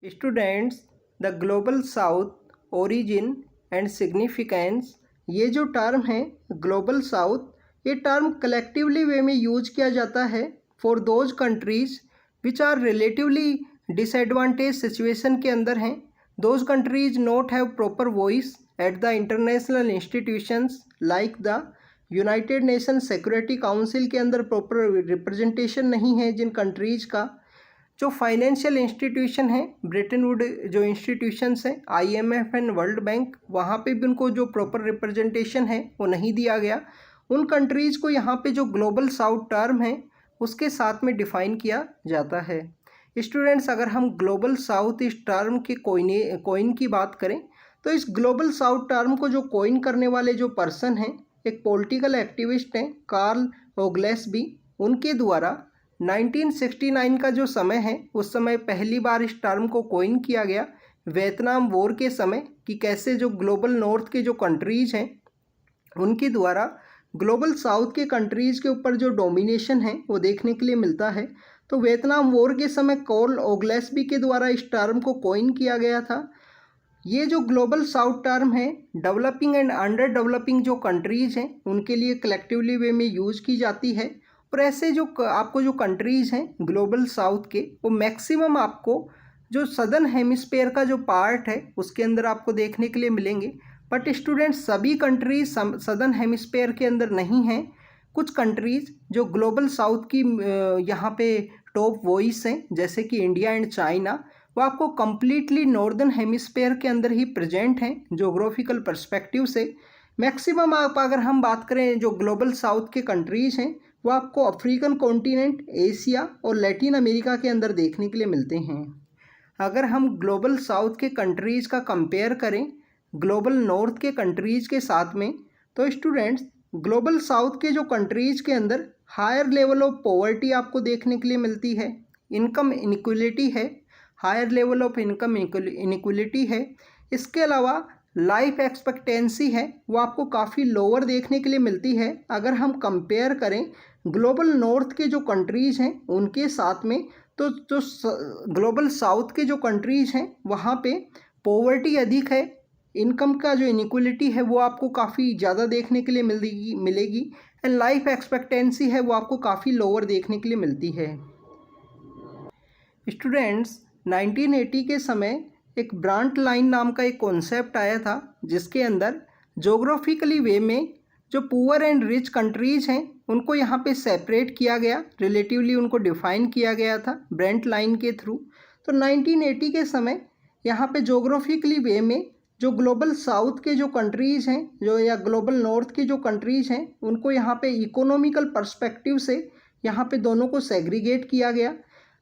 Students, the global south origin and significance, ये जो term है ग्लोबल साउथ, ये टर्म कलेक्टिवली वे में यूज किया जाता है for those countries which are relatively disadvantage situation के अंदर हैं। Those countries not have proper voice at the international institutions like the United Nation Security Council के अंदर प्रॉपर रिप्रेजेंटेशन नहीं है जिन कंट्रीज का। जो फाइनेंशियल इंस्टीट्यूशन है, ब्रिटेन वुड जो इंस्टीट्यूशंस हैं, IMF एंड वर्ल्ड बैंक, वहाँ पे भी उनको जो प्रॉपर रिप्रेजेंटेशन है वो नहीं दिया गया। उन कंट्रीज़ को यहाँ पे जो ग्लोबल साउथ टर्म है उसके साथ में डिफ़ाइन किया जाता है। स्टूडेंट्स, अगर हम ग्लोबल साउथ इस टर्म के कोइन की बात करें तो इस ग्लोबल साउथ टर्म को जो कोइन करने वाले जो पर्सन हैं, एक पॉलिटिकल एक्टिविस्ट हैं कार्ल ओग्लेसबी। उनके द्वारा 1969 का जो समय है उस समय पहली बार इस टर्म को कोइन किया गया वियतनाम वॉर के समय, कि कैसे जो ग्लोबल नॉर्थ के जो कंट्रीज़ हैं उनके द्वारा ग्लोबल साउथ के कंट्रीज़ के ऊपर जो डोमिनेशन है वो देखने के लिए मिलता है। तो वियतनाम वॉर के समय कार्ल ओग्लेसबी के द्वारा इस टर्म को कोइन किया गया था। ये जो ग्लोबल साउथ टर्म है डेवलपिंग एंड अंडर डेवलपिंग जो कंट्रीज़ हैं उनके लिए कलेक्टिवली वे में यूज़ की जाती है। और ऐसे जो आपको जो कंट्रीज़ हैं ग्लोबल साउथ के, वो मैक्सिमम आपको जो सदर्न हेमिस्फेयर का जो पार्ट है उसके अंदर आपको देखने के लिए मिलेंगे। बट स्टूडेंट्स, सभी कंट्रीज सदर्न हेमिस्फेयर के अंदर नहीं हैं। कुछ कंट्रीज़ जो ग्लोबल साउथ की यहाँ पे टॉप वॉइस हैं, जैसे कि इंडिया एंड चाइना, वो आपको कम्प्लीटली नॉर्दर्न हेमिस्फेयर के अंदर ही प्रेजेंट हैं जोग्राफिकल पर्सपेक्टिव से। मैक्सिमम आप अगर हम बात करें जो ग्लोबल साउथ के कंट्रीज़ हैं वो आपको अफ्रीकन कॉन्टिनेंट, एशिया और लैटिन अमेरिका के अंदर देखने के लिए मिलते हैं। अगर हम ग्लोबल साउथ के कंट्रीज़ का कंपेयर करें ग्लोबल नॉर्थ के कंट्रीज़ के साथ में, तो स्टूडेंट्स ग्लोबल साउथ के जो कंट्रीज़ के अंदर हायर लेवल ऑफ पॉवर्टी आपको देखने के लिए मिलती है, इनकम इनइक्वलिटी है, higher level of income inequality है। इसके अलावा लाइफ एक्सपेक्टेंसी है वो आपको काफ़ी लोअर देखने के लिए मिलती है अगर हम कंपेयर करें ग्लोबल नॉर्थ के जो कंट्रीज़ हैं उनके साथ में। तो जो ग्लोबल साउथ के जो कंट्रीज़ हैं वहाँ पे पॉवर्टी अधिक है, इनकम का जो इनइक्वलिटी है वो आपको काफ़ी ज़्यादा देखने के लिए मिलेगी एंड लाइफ एक्सपेक्टेंसी है वो आपको काफ़ी लोअर देखने के लिए मिलती है। स्टूडेंट्स, 1980 के समय एक ब्रांट लाइन नाम का एक कॉन्सेप्ट आया था जिसके अंदर जोग्राफिकली वे में जो पुअर एंड रिच कंट्रीज़ हैं उनको यहाँ पे सेपरेट किया गया, रिलेटिवली उनको डिफ़ाइन किया गया था ब्रांट लाइन के थ्रू। तो 1980 के समय यहाँ पे जोग्राफिकली वे में जो ग्लोबल साउथ के जो कंट्रीज़ हैं जो या ग्लोबल नॉर्थ की जो कंट्रीज़ हैं उनको यहाँ पे इकोनॉमिकल पर्सपेक्टिव से यहाँ पे दोनों को सेग्रीगेट किया गया।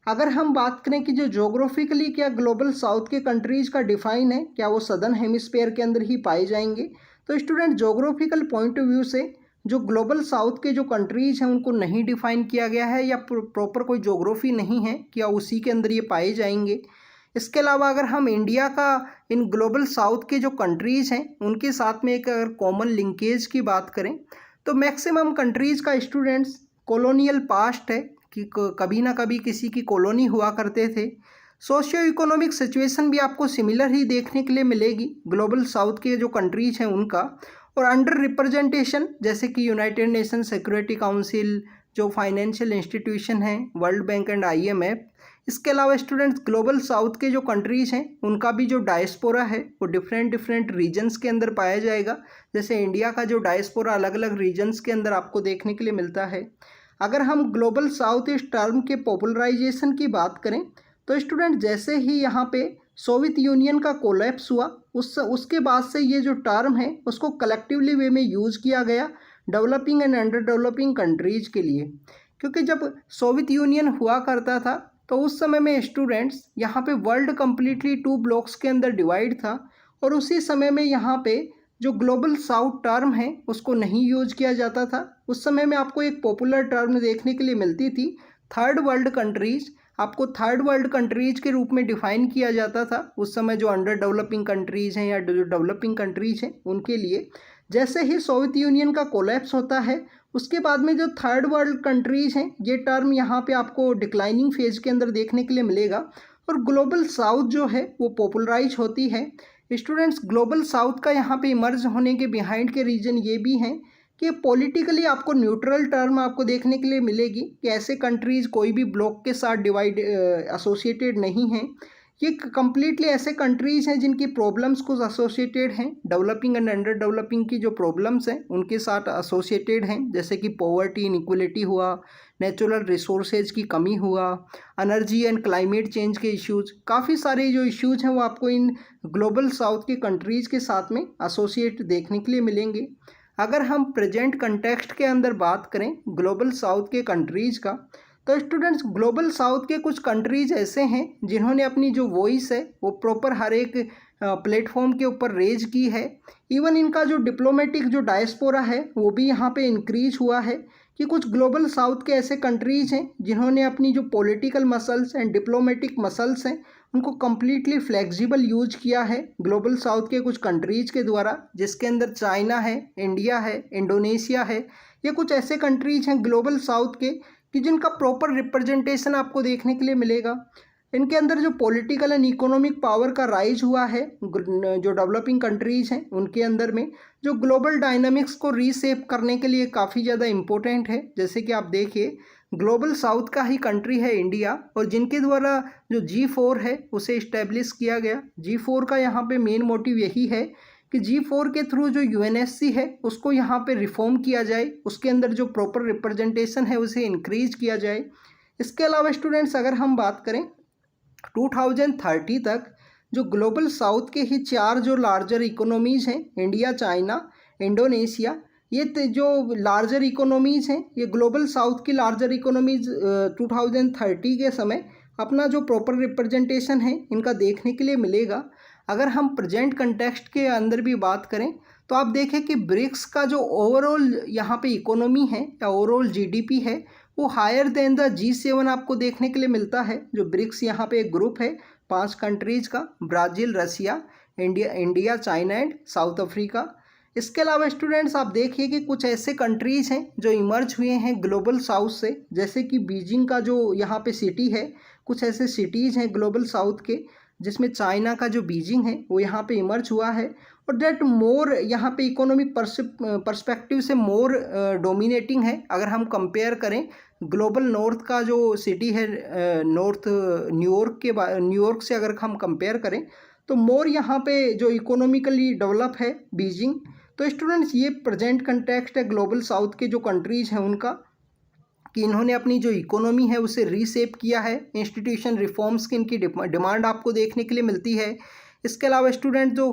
अगर हम बात करें कि जो जोग्राफिकली क्या ग्लोबल साउथ के कंट्रीज़ का डिफ़ाइन है, क्या वो सदर्न हेमिस्फेयर के अंदर ही पाए जाएंगे, तो student geographical point of view से जो ग्लोबल साउथ के जो कंट्रीज़ हैं उनको नहीं डिफ़ाइन किया गया है या प्रॉपर कोई जोग्राफी नहीं है क्या उसी के अंदर ये पाए जाएंगे। इसके अलावा अगर हम इंडिया का इन ग्लोबल साउथ के जो कंट्रीज़ हैं उनके साथ में एक अगर कॉमन लिंकेज की बात करें तो मैक्सिमम कंट्रीज़ का स्टूडेंट्स कॉलोनियल पास्ट है कि कभी ना कभी किसी की कॉलोनी हुआ करते थे। सोशियो इकोनॉमिक सिचुएशन भी आपको सिमिलर ही देखने के लिए मिलेगी ग्लोबल साउथ के जो कंट्रीज़ हैं उनका। और अंडर रिप्रेजेंटेशन जैसे कि यूनाइटेड नेशन सिक्योरिटी काउंसिल, जो फाइनेंशियल इंस्टीट्यूशन हैं, वर्ल्ड बैंक एंड IMF। इसके अलावा स्टूडेंट्स ग्लोबल साउथ के जो कंट्रीज़ हैं उनका भी जो डायस्पोरा है वो डिफरेंट रीजन्स के अंदर पाया जाएगा। जैसे इंडिया का जो डायस्पोरा अलग अलग रीजन्स के अंदर आपको देखने के लिए मिलता है। अगर हम ग्लोबल साउथ इस टर्म के पॉपुलराइजेशन की बात करें तो स्टूडेंट जैसे ही यहाँ पे सोवियत यूनियन का कोलैप्स हुआ उसके बाद से ये जो टर्म है उसको कलेक्टिवली वे में यूज़ किया गया developing and under developing countries के लिए। क्योंकि जब सोवियत यूनियन हुआ करता था तो उस समय में स्टूडेंट्स यहाँ पे वर्ल्ड कम्प्लीटली 2 ब्लॉक्स के अंदर डिवाइड था और उसी समय में यहाँ पे जो ग्लोबल साउथ टर्म है उसको नहीं यूज किया जाता था। उस समय में आपको एक पॉपुलर टर्म देखने के लिए मिलती थी थर्ड वर्ल्ड कंट्रीज़। आपको थर्ड वर्ल्ड कंट्रीज़ के रूप में डिफ़ाइन किया जाता था उस समय जो अंडर डेवलपिंग कंट्रीज़ हैं या जो डेवलपिंग कंट्रीज़ हैं उनके लिए। जैसे ही सोवियत यूनियन का कोलैप्स होता है उसके बाद में जो थर्ड वर्ल्ड कंट्रीज़ हैं ये टर्म यहाँ पे आपको डिक्लाइनिंग फेज के अंदर देखने के लिए मिलेगा और ग्लोबल साउथ जो है वो पॉपुलराइज होती है। स्टूडेंट्स, ग्लोबल साउथ का यहाँ पे इमर्ज होने के बिहाइंड के रीजन ये भी हैं कि पॉलिटिकली आपको न्यूट्रल टर्म आपको देखने के लिए मिलेगी कि ऐसे कंट्रीज़ कोई भी ब्लॉक के साथ डिवाइड एसोसिएटेड नहीं हैं। ये कम्प्लीटली ऐसे कंट्रीज़ हैं जिनकी प्रॉब्लम्स कुछ एसोसिएटेड हैं, डेवलपिंग एंड अंडर डेवलपिंग की जो प्रॉब्लम्स हैं उनके साथ एसोसिएटेड हैं, जैसे कि पॉवर्टी, इनइक्वलिटी हुआ, नेचुरल रिसोर्सेज की कमी हुआ, एनर्जी एंड क्लाइमेट चेंज के इश्यूज़। काफ़ी सारे जो इश्यूज़ हैं वो आपको इन ग्लोबल साउथ के कंट्रीज़ के साथ में एसोसिएट देखने के लिए मिलेंगे। अगर हम प्रेजेंट कंटेक्स्ट के अंदर बात करें ग्लोबल साउथ के कंट्रीज़ का, तो स्टूडेंट्स ग्लोबल साउथ के कुछ कंट्रीज़ ऐसे हैं जिन्होंने अपनी जो वॉइस है वो प्रॉपर हर एक प्लेटफॉर्म के ऊपर रेज की है। इवन इनका जो डिप्लोमेटिक जो डायस्पोरा है वो भी यहाँ पे इंक्रीज हुआ है कि कुछ ग्लोबल साउथ के ऐसे कंट्रीज़ हैं जिन्होंने अपनी जो political muscles and diplomatic muscles हैं उनको कम्प्लीटली फ्लेक्सिबल यूज किया है ग्लोबल साउथ के कुछ कंट्रीज़ के द्वारा, जिसके अंदर चाइना है, इंडिया है, इंडोनेशिया है। ये कुछ ऐसे कंट्रीज़ हैं ग्लोबल साउथ के कि जिनका प्रॉपर रिप्रेजेंटेशन आपको देखने के लिए मिलेगा। इनके अंदर जो पॉलिटिकल एंड इकोनॉमिक पावर का राइज हुआ है जो डेवलपिंग कंट्रीज़ हैं उनके अंदर में, जो ग्लोबल डायनामिक्स को रीसेप करने के लिए काफ़ी ज़्यादा इम्पोर्टेंट है। जैसे कि आप देखिए ग्लोबल साउथ का ही कंट्री है इंडिया, और जिनके द्वारा जो G4 है उसे इस्टेब्लिश किया गया। G4 का यहाँ पे मेन मोटिव यही है कि G4 के थ्रू जो UNSC है उसको यहाँ पे रिफॉर्म किया जाए, उसके अंदर जो प्रॉपर रिप्रेजेंटेशन है उसे इंक्रीज किया जाए। इसके अलावा स्टूडेंट्स अगर हम बात करें 2030 तक जो ग्लोबल साउथ के ही 4 जो लार्जर इकोनॉमीज़ हैं, इंडिया, चाइना, इंडोनेशिया, ये जो लार्जर इकोनॉमीज़ हैं ये ग्लोबल साउथ की लार्जर इकोनॉमीज़ 2030 के समय अपना जो प्रॉपर रिप्रेजेंटेशन है इनका देखने के लिए मिलेगा। अगर हम प्रेजेंट कंटेक्स्ट के अंदर भी बात करें तो आप देखें कि ब्रिक्स का जो ओवरऑल यहाँ पे इकोनॉमी है या ओवरऑल GDP है वो हायर देन द G7 आपको देखने के लिए मिलता है। जो ब्रिक्स यहाँ पे एक ग्रुप है 5 कंट्रीज़ का, Brazil, Russia, India, China and South Africa. इसके अलावा स्टूडेंट्स आप देखिए कि कुछ ऐसे कंट्रीज़ हैं जो इमर्ज हुए हैं ग्लोबल साउथ से, जैसे कि बीजिंग का जो यहाँ पे सिटी है, कुछ ऐसे सिटीज़ हैं ग्लोबल साउथ के जिसमें चाइना का जो बीजिंग है वो यहाँ पे इमर्ज हुआ है, और डेट मोर यहाँ पे इकोनॉमिक पर्सपेक्टिव से मोर डोमिनेटिंग है। अगर हम कंपेयर करें ग्लोबल नॉर्थ का जो सिटी है नॉर्थ न्यूयॉर्क से अगर हम कंपेयर करें तो मोर यहाँ पे जो इकोनॉमिकली डेवलप है बीजिंग। तो स्टूडेंट्स ये प्रेजेंट कंटेक्स्ट है ग्लोबल साउथ के जो कंट्रीज़ हैं उनका, कि इन्होंने अपनी जो इकोनॉमी है उसे रीसेप किया है। इंस्टीट्यूशन रिफॉर्म्स की इनकी डिमांड आपको देखने के लिए मिलती है। इसके अलावा स्टूडेंट जो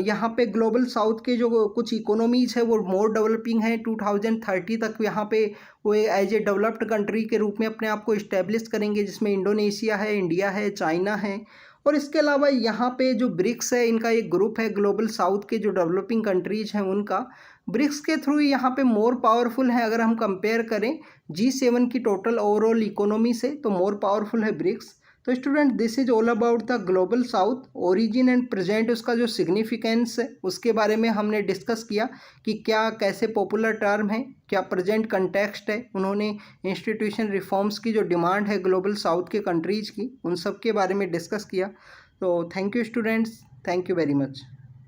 यहाँ पे ग्लोबल साउथ के जो कुछ इकोनॉमीज़ है वो मोर डेवलपिंग है। 2030 तक यहाँ पे वो एज ए डेवलप्ड कंट्री के रूप में अपने आप को इस्टेब्लिश करेंगे, जिसमें इंडोनेशिया है, इंडिया है, चाइना है। और इसके अलावा यहाँ पे जो ब्रिक्स है इनका एक ग्रुप है ग्लोबल साउथ के जो डेवलपिंग कंट्रीज़ हैं उनका। ब्रिक्स के थ्रू यहाँ पे मोर पावरफुल है। अगर हम कंपेयर करें G7 की टोटल ओवरऑल इकोनॉमी से तो मोर पावरफुल है ब्रिक्स। तो student this is all about the global south origin and present, उसका जो सिग्निफिकेंस है उसके बारे में हमने डिस्कस किया कि क्या कैसे पॉपुलर टर्म है, क्या प्रेजेंट कंटेक्स्ट है, उन्होंने इंस्टीट्यूशन रिफॉर्म्स की जो डिमांड है ग्लोबल साउथ के कंट्रीज़ की उन सब के बारे में डिस्कस किया। तो thank you students, thank you very much.